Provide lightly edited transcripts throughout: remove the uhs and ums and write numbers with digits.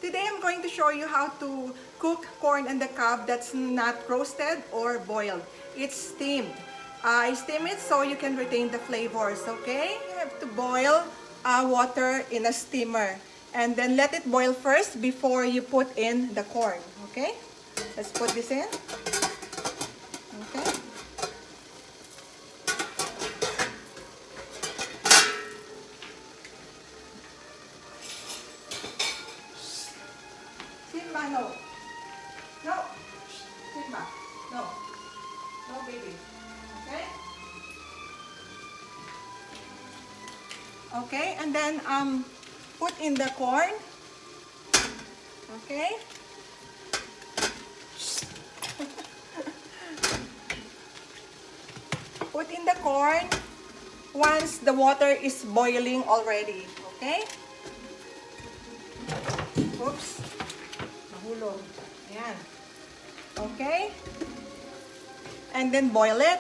Today I'm going to show you how to cook corn on the cob that's not roasted or boiled. It's steamed. I steam it so you can retain the flavors, okay? You have to boil water in a steamer and then let it boil first before you put in the corn, okay? Let's put this in. Okay. Simba, no. No. Simba, no. No, baby. Okay? Okay, and then put in the corn. Okay? Put in the corn once the water is boiling already. Okay? Oops. Nahulog. Ayan. Okay? And then boil it.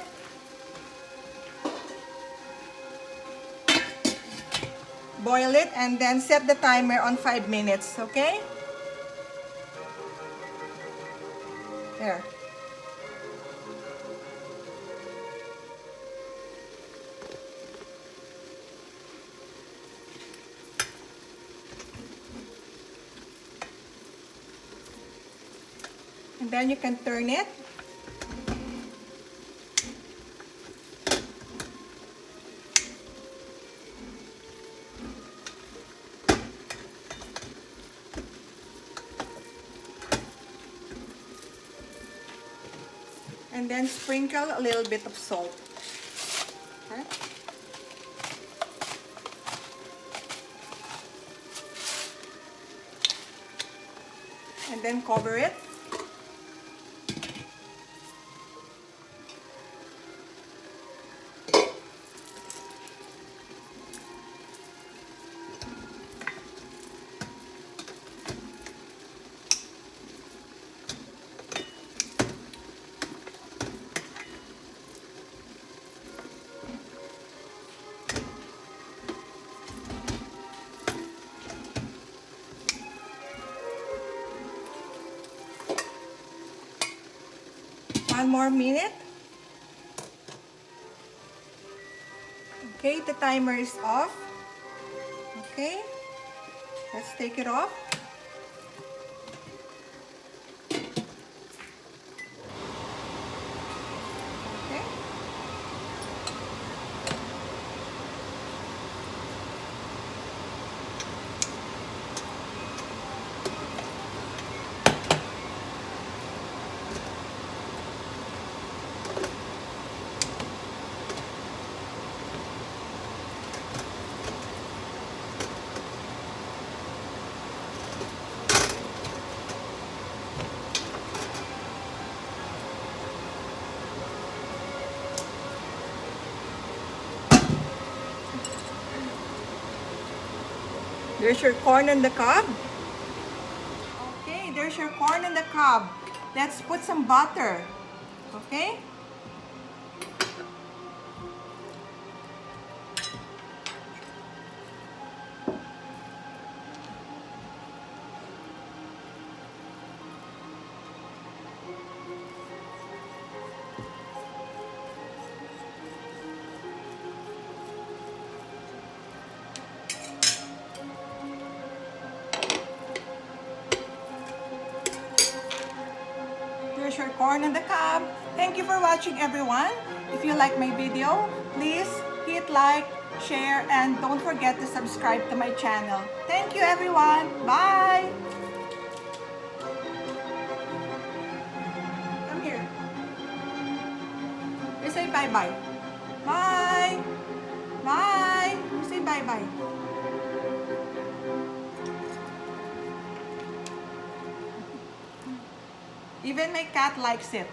Boil it and then set the timer on 5 minutes. Okay? There. And then you can turn it. And then sprinkle a little bit of salt. Okay. And then cover it. One more minute. Okay, the timer is off. Okay, let's take it off. Okay. There's your corn on the cob. Okay, there's your corn on the cob. Let's put some butter. Okay? There's your corn on the cob. Thank you for watching, everyone. If you like my video, please hit like, share, and don't forget to subscribe to my channel. Thank you, everyone. Bye! Come here. You say bye-bye. Bye! Bye! You say bye-bye. Even my cat likes it.